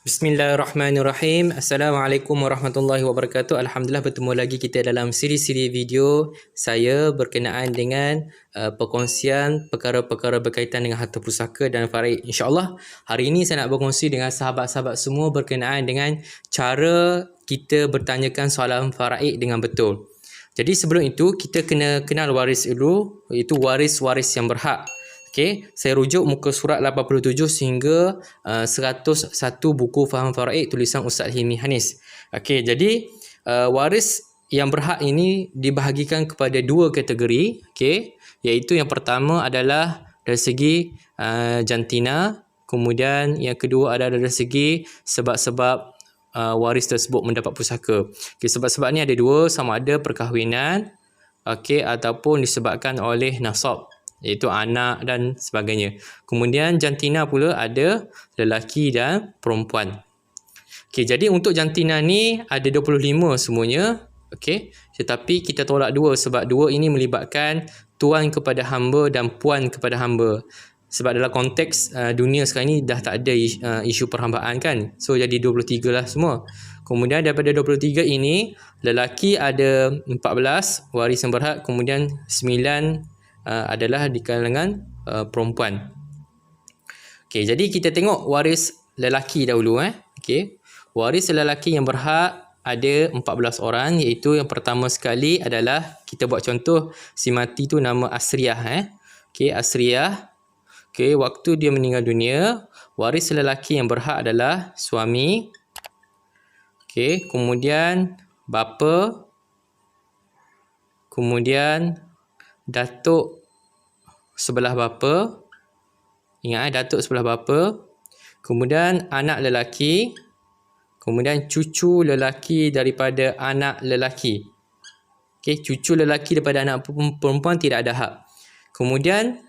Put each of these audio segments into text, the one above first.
Bismillahirrahmanirrahim. Assalamualaikum warahmatullahi wabarakatuh. Alhamdulillah bertemu lagi kita dalam siri-siri video saya berkenaan dengan perkongsian perkara-perkara berkaitan dengan harta pusaka dan faraid. InsyaAllah hari ini saya nak berkongsi dengan sahabat-sahabat semua berkenaan dengan cara kita bertanyakan soalan faraid dengan betul. Jadi sebelum itu kita kena kenal waris dulu, iaitu waris-waris yang berhak. Okey, saya rujuk muka surat 87 sehingga 101 buku Faham Faraid tulisan Ustaz Hilmi Hanis. Okey, jadi waris yang berhak ini dibahagikan kepada dua kategori, okey, iaitu yang pertama adalah dari segi jantina, kemudian yang kedua adalah dari segi sebab-sebab waris tersebut mendapat pusaka. Okey, sebab-sebab ni ada dua, sama ada perkahwinan, okey, ataupun disebabkan oleh nasab, iaitu anak dan sebagainya. Kemudian jantina pula ada lelaki dan perempuan. Okey, jadi untuk jantina ni ada 25 semuanya. Okey, tetapi kita tolak dua sebab dua ini melibatkan tuan kepada hamba dan puan kepada hamba. Sebab dalam konteks dunia sekarang ni dah tak ada isu perhambaan kan. So jadi 23 lah semua. Kemudian daripada 23 ini lelaki ada 14 waris yang berhak, kemudian 9 adalah di kalangan perempuan. Okey, jadi kita tengok waris lelaki dahulu. Okey, waris lelaki yang berhak ada 14 orang, iaitu yang pertama sekali adalah kita buat contoh si mati tu nama Asriyah. Okey, Asriyah. Okey, waktu dia meninggal dunia, waris lelaki yang berhak adalah suami. Okey, kemudian bapa, kemudian datuk sebelah bapa. Ingat datuk sebelah bapa. Kemudian anak lelaki. Kemudian cucu lelaki daripada anak lelaki. Okey, cucu lelaki daripada anak perempuan tidak ada hak. Kemudian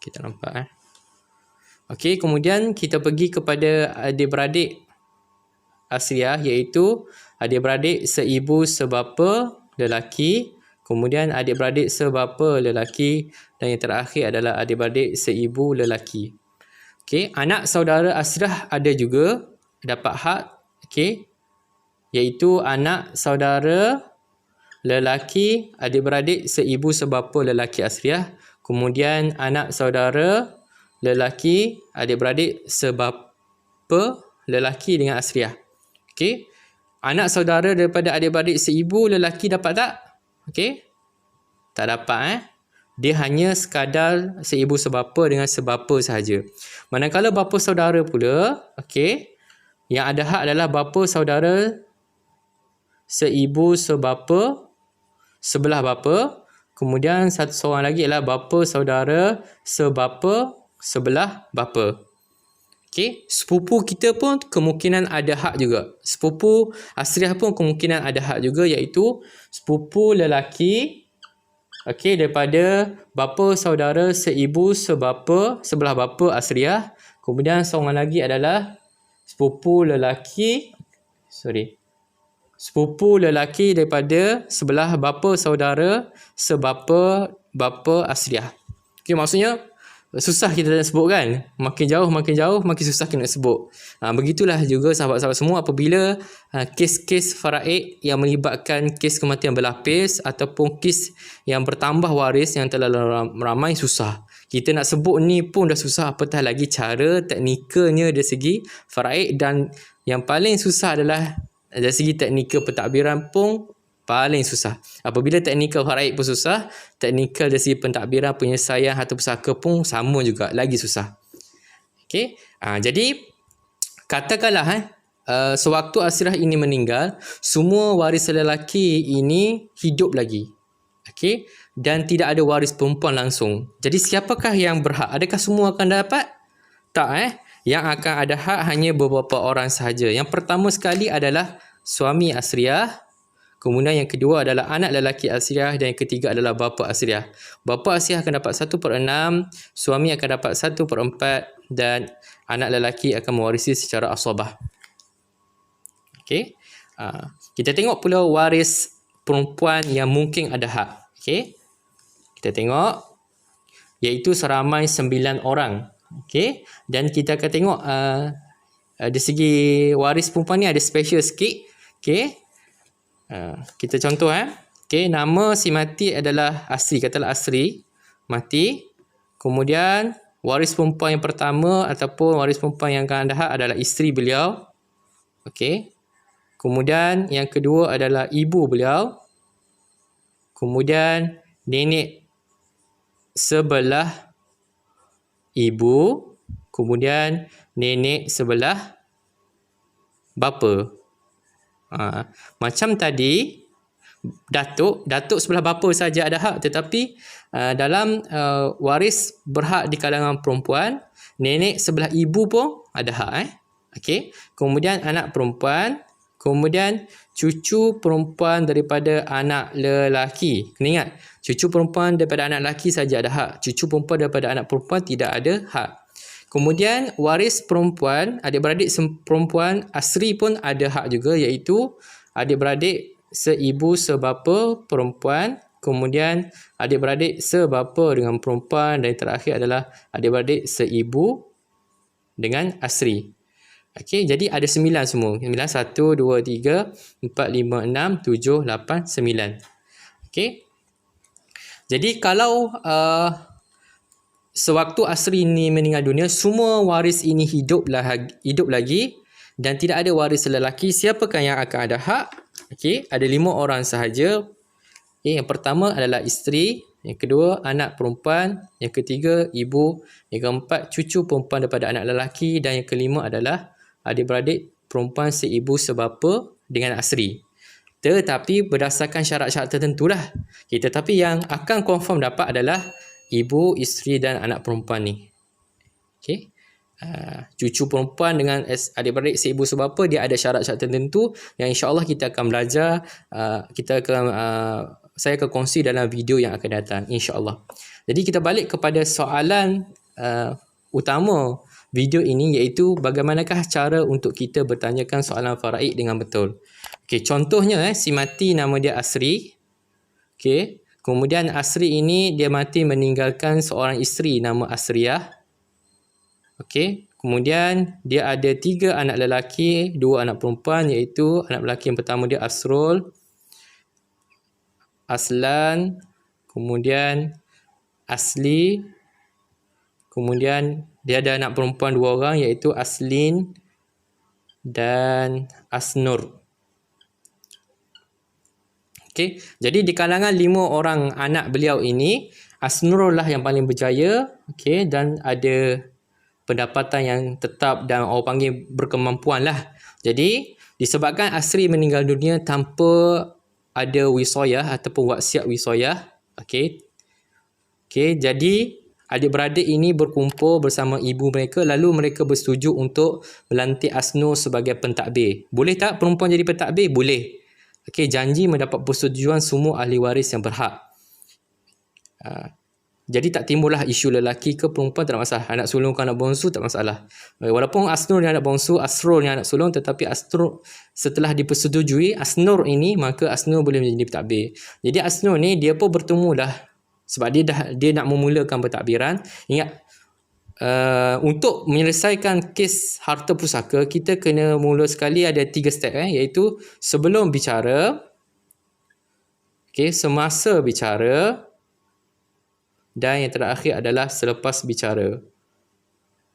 kita nampak Okey, kemudian kita pergi kepada adik-beradik Asriyah, iaitu adik-beradik seibu sebapa lelaki, kemudian adik-beradik sebapa lelaki, dan yang terakhir adalah adik-beradik seibu lelaki. Okey, anak saudara Asriyah ada juga dapat hak, okey, iaitu anak saudara lelaki adik-beradik seibu sebapa lelaki Asriyah, kemudian anak saudara lelaki adik-beradik sebapa lelaki dengan Asriyah. Okey, anak saudara daripada adik-beradik seibu lelaki dapat tak? Okey, tak dapat. Dia hanya sekadar seibu sebapa dengan sebapa sahaja. Manakala bapa saudara pula, okey, yang ada hak adalah bapa saudara seibu sebapa sebelah bapa, kemudian satu seorang lagi adalah bapa saudara sebapa sebelah bapa. Okey, sepupu kita pun kemungkinan ada hak juga. Sepupu Asriyah pun kemungkinan ada hak juga, iaitu sepupu lelaki, okey, daripada bapa saudara seibu sebapa sebelah bapa Asriyah. Kemudian seorang lagi adalah sepupu lelaki daripada sebelah bapa saudara sebapa bapa Asriyah. Okey, maksudnya susah kita nak sebut kan. Makin jauh makin susah kita nak sebut. Begitulah juga sahabat-sahabat semua apabila kes-kes faraid yang melibatkan kes kematian berlapis ataupun kes yang bertambah waris yang terlalu ramai, susah. Kita nak sebut ni pun dah susah, apatah lagi cara teknikalnya dari segi faraid, dan yang paling susah adalah dari segi teknikal pentadbiran pun paling susah. Apabila teknikal faraid pun susah, teknikal dari segi pentadbiran penyelesaian harta pusaka pun sama juga, lagi susah. Okey, jadi katakanlah sewaktu Asriyah ini meninggal, semua waris lelaki ini hidup lagi. Okey, dan tidak ada waris perempuan langsung. Jadi siapakah yang berhak? Adakah semua akan dapat? Tak. Yang akan ada hak hanya beberapa orang sahaja. Yang pertama sekali adalah suami Asriyah. Kemudian yang kedua adalah anak lelaki Asriyah, dan yang ketiga adalah bapa Asriyah. Bapa Asriyah akan dapat 1/6, suami akan dapat 1/4, dan anak lelaki akan mewarisi secara asabah. Okey. Kita tengok pula waris perempuan yang mungkin ada hak. Okey. Kita tengok, iaitu seramai 9 orang. Okey, dan kita akan tengok dari segi waris perempuan ni ada special sikit. Okey. Kita contoh Okey, nama si mati adalah Asri, katalah Asri mati. Kemudian waris perempuan yang pertama ataupun waris perempuan yang akan ada hak adalah isteri beliau. Okey. Kemudian yang kedua adalah ibu beliau. Kemudian nenek sebelah ibu. Kemudian nenek sebelah bapa. Macam tadi, datuk sebelah bapa saja ada hak, tetapi dalam waris berhak di kalangan perempuan, nenek sebelah ibu pun ada hak. Okey. Kemudian anak perempuan, kemudian cucu perempuan daripada anak lelaki. Kena ingat, cucu perempuan daripada anak lelaki saja ada hak. Cucu perempuan daripada anak perempuan tidak ada hak. Kemudian waris perempuan, adik-beradik perempuan asri pun ada hak juga, iaitu adik-beradik seibu sebapa perempuan, kemudian adik-beradik sebapa dengan perempuan, dan yang terakhir adalah adik-beradik seibu dengan asri. Okey, jadi ada 9 semua. 9, 1, 2, 3, 4, 5, 6, 7, 8, 9. Okey. Jadi kalau sewaktu Asri ini meninggal dunia, semua waris ini hidup lagi dan tidak ada waris lelaki, siapakah yang akan ada hak? Okey, ada 5 orang sahaja. Okay, yang pertama adalah isteri, yang kedua anak perempuan, yang ketiga ibu, yang keempat cucu perempuan daripada anak lelaki, dan yang kelima adalah adik-beradik perempuan seibu sebapa dengan Asri. Tetapi berdasarkan syarat-syarat tertentulah. Okay, tetapi yang akan confirm dapat adalah ibu, isteri dan anak perempuan ni. Okey. Cucu perempuan dengan adik-beradik seibu sebapa, dia ada syarat-syarat tertentu yang insya-Allah kita akan belajar, saya akan kongsi dalam video yang akan datang insya-Allah. Jadi kita balik kepada soalan utama video ini, iaitu bagaimanakah cara untuk kita bertanyakan soalan faraid dengan betul. Okey, contohnya si mati nama dia Asri. Okey, kemudian Asri ini dia mati meninggalkan seorang isteri nama Asriyah. Okey, kemudian dia ada 3 anak lelaki, 2 anak perempuan, iaitu anak lelaki yang pertama dia Asrul, Aslan, kemudian Asli, kemudian dia ada anak perempuan 2 orang, iaitu Aslin dan Asnur. Okey, jadi di kalangan 5 orang anak beliau ini, Asnur lah yang paling berjaya, okey, dan ada pendapatan yang tetap dan orang panggil berkemampuan lah. Jadi disebabkan Asri meninggal dunia tanpa ada wisayah ataupun wasiat wisayah, okey. Okey, jadi adik-beradik ini berkumpul bersama ibu mereka, lalu mereka bersetuju untuk melantik Asnur sebagai pentadbir. Boleh tak perempuan jadi pentadbir? Boleh. Okey, janji mendapat persetujuan semua ahli waris yang berhak. Jadi tak timbullah isu lelaki ke perempuan, tak ada masalah. Anak sulung ke anak bongsu tak masalah. Walaupun Asnur ni anak bongsu, Asrul ni anak sulung, tetapi Asnur setelah dipersetujui Asnur ini, maka Asnur boleh menjadi pentadbir. Jadi Asnur ni dia pun bertemu dah, sebab dia nak memulakan pentadbiran. Ingat, untuk menyelesaikan kes harta pusaka, kita kena mula sekali ada 3 step, iaitu sebelum bicara, okey, semasa bicara, dan yang terakhir adalah selepas bicara.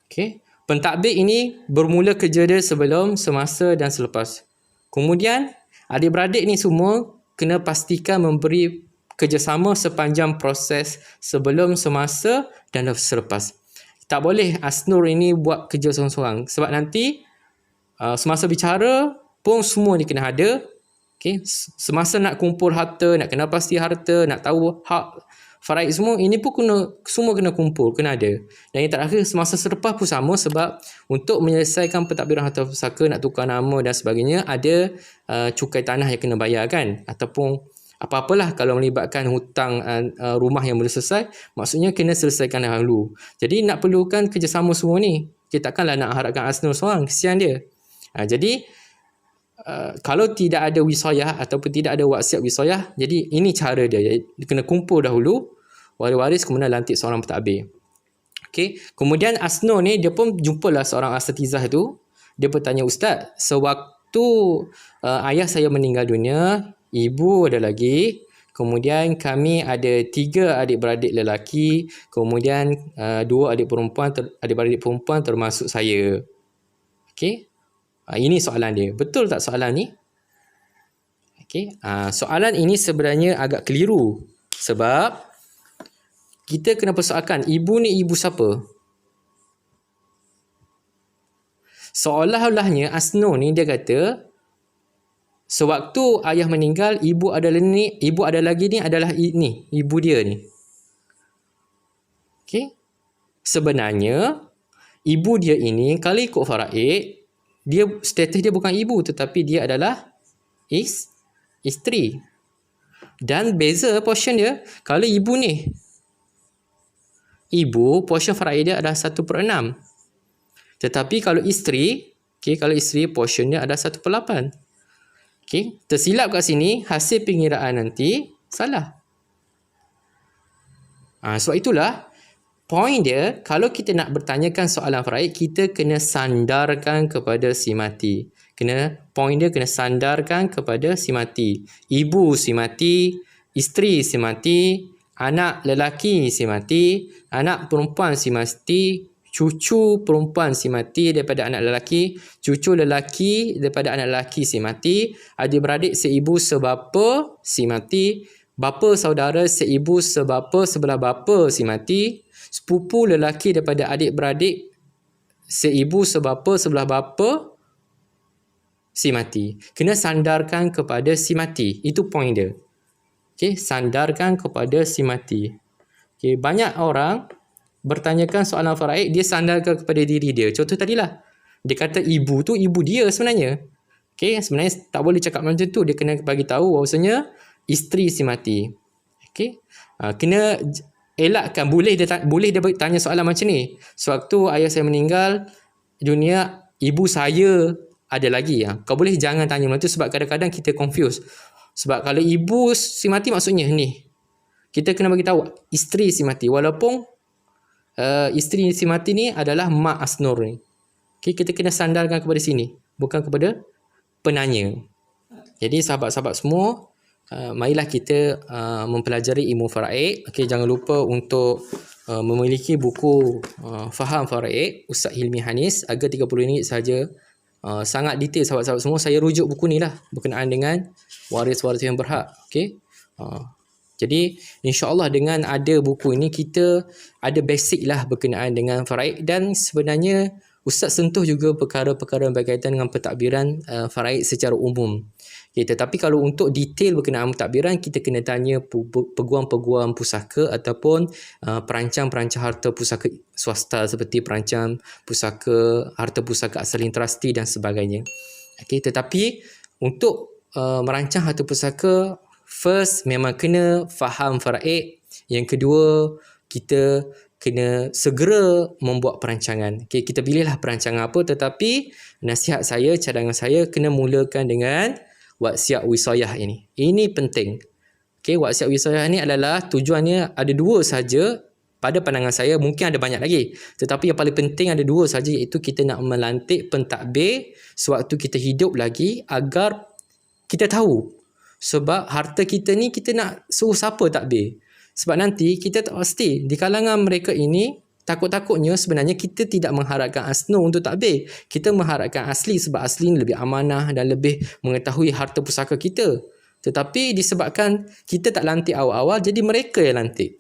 Okey, pentadbir ini bermula kerja dia sebelum, semasa dan selepas. Kemudian adik-beradik ni semua kena pastikan memberi kerjasama sepanjang proses sebelum, semasa dan selepas. Tak boleh Asnur ini buat kerja seorang-seorang, sebab nanti semasa bicara pun semua dia kena ada. Okey, semasa nak kumpul harta, nak kena pasti harta, nak tahu hak faraid semua, ini pun semua kena kumpul, kena ada. Dan yang terakhir semasa selepas pun sama, sebab untuk menyelesaikan pentadbiran harta pusaka, nak tukar nama dan sebagainya, ada cukai tanah yang kena bayar kan, ataupun apa-apalah kalau melibatkan hutang rumah yang belum selesai, maksudnya kena selesaikan dahulu. Jadi nak perlukan kerjasama semua ni. Kita takkanlah nak harapkan Asnur seorang, kesian dia. Jadi kalau tidak ada wisayah ataupun tidak ada wasiat wisayah, jadi ini cara dia. Dia kena kumpul dahulu waris-waris, kemudian lantik seorang pentadbir. Okey, kemudian Asnur ni dia pun jumpalah seorang asatizah tu. Dia bertanya, Ustaz, sewaktu ayah saya meninggal dunia, ibu ada lagi, kemudian kami ada 3 adik-beradik lelaki, kemudian 2 adik-beradik perempuan termasuk saya. Okey? Ini soalan dia. Betul tak soalan ni? Okey. Soalan ini sebenarnya agak keliru. Sebab kita kena persoalkan, ibu ni ibu siapa? Seolah-olahnya Asno ni dia kata, sewaktu ayah meninggal, ibu ada lagi ni adalah ini, ibu dia ni. Okey. Sebenarnya ibu dia ini kalau ikut faraid, dia status dia bukan ibu tetapi dia adalah isteri. Dan beza portion dia, kalau ibu ni, ibu portion faraid dia adalah 1/6. Tetapi kalau isteri, kalau isteri portion dia adalah 1/8. Okey, tersilap kat sini, hasil pengiraan nanti salah. Sebab itulah point dia, kalau kita nak bertanyakan soalan faraid, kita kena sandarkan kepada si mati. Point dia kena sandarkan kepada si mati. Ibu si mati, isteri si mati, anak lelaki si mati, anak perempuan si mati, cucu perempuan si mati daripada anak lelaki, cucu lelaki daripada anak lelaki si mati, adik-beradik seibu sebapa si mati, bapa saudara seibu sebapa sebelah bapa si mati, sepupu lelaki daripada adik-beradik seibu sebapa sebelah bapa si mati. Kena sandarkan kepada si mati. Itu point dia. Okey, sandarkan kepada si mati. Okey, banyak orang bertanyakan soalan faraid, dia sandarkan kepada diri dia. Contoh tadilah, dia kata ibu tu ibu dia sebenarnya. Okey, sebenarnya tak boleh cakap macam tu. Dia kena bagi tahu bahawasanya isteri si mati. Okey, kena elakkan. Boleh dia tanya soalan macam ni. Sewaktu ayah saya meninggal dunia, ibu saya ada lagi. Kau boleh jangan tanya macam tu sebab kadang-kadang kita confuse. Sebab kalau ibu si mati maksudnya ni, kita kena bagi tahu isteri si mati, walaupun isteri si mati ni adalah mak Asnur ni. Okay, kita kena sandarkan kepada sini, bukan kepada penanya. Jadi sahabat-sahabat semua, marilah kita mempelajari ilmu faraid. Okay, jangan lupa untuk memiliki buku Faham Faraid Ustaz Hilmi Hanis, harga RM30 sahaja. Sangat detail sahabat-sahabat semua. Saya rujuk buku ni lah berkenaan dengan waris-waris yang berhak. Okay. Jadi insya-Allah dengan ada buku ini, kita ada basic lah berkenaan dengan faraid. Dan sebenarnya Ustaz sentuh juga perkara-perkara berkaitan dengan pentadbiran faraid secara umum. Okay, tetapi kalau untuk detail berkenaan pentadbiran, kita kena tanya peguam-peguam pusaka ataupun perancang-perancang harta pusaka swasta seperti perancang pusaka, harta pusaka Asalin Trustee dan sebagainya. Okay, tetapi untuk merancang harta pusaka, first memang kena faham faraid. Yang kedua, kita kena segera membuat perancangan. Okay, kita pilihlah perancangan apa, tetapi nasihat saya, cadangan saya, kena mulakan dengan wasiat wisayah ini. Ini penting. Okay, wasiat wisayah ini adalah tujuannya ada 2 saja pada pandangan saya. Mungkin ada banyak lagi, tetapi yang paling penting ada 2 saja, iaitu kita nak melantik pentadbir sewaktu kita hidup lagi, agar kita tahu. Sebab harta kita ni kita nak suruh siapa takbir. Sebab nanti kita tak pasti di kalangan mereka ini, takut-takutnya sebenarnya kita tidak mengharapkan Asno untuk takbir. Kita mengharapkan Asli, sebab Asli ni lebih amanah dan lebih mengetahui harta pusaka kita. Tetapi disebabkan kita tak lantik awal-awal, jadi mereka yang lantik.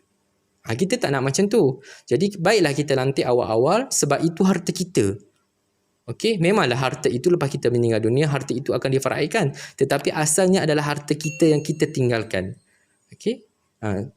Kita tak nak macam tu. Jadi baiklah kita lantik awal-awal sebab itu harta kita. Okey, memanglah harta itu lepas kita meninggal dunia, harta itu akan difaraidkan. Tetapi asalnya adalah harta kita yang kita tinggalkan. Okey.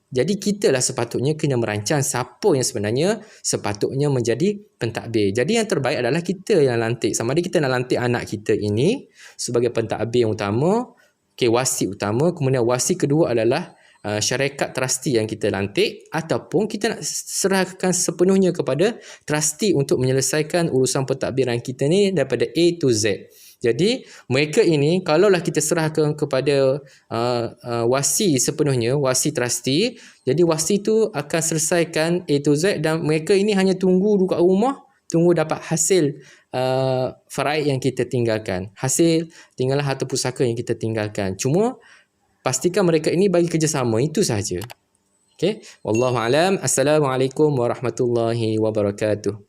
Jadi kitalah sepatutnya kena merancang siapa yang sebenarnya sepatutnya menjadi pentadbir. Jadi yang terbaik adalah kita yang lantik. Sama ada kita nak lantik anak kita ini sebagai pentadbir yang utama, wasi utama, kemudian wasi kedua adalah syarikat trustee yang kita lantik, ataupun kita nak serahkan sepenuhnya kepada trustee untuk menyelesaikan urusan pentadbiran kita ni daripada A to Z. Jadi mereka ini kalaulah kita serahkan kepada wasi sepenuhnya, wasi trustee, jadi wasi tu akan selesaikan A to Z dan mereka ini hanya tunggu dekat rumah tunggu dapat hasil faraid yang kita tinggalkan. Hasil tinggallah harta pusaka yang kita tinggalkan. Cuma pastikan mereka ini bagi kerjasama, itu sahaja. Okey, wallahu alam. Assalamualaikum warahmatullahi wabarakatuh.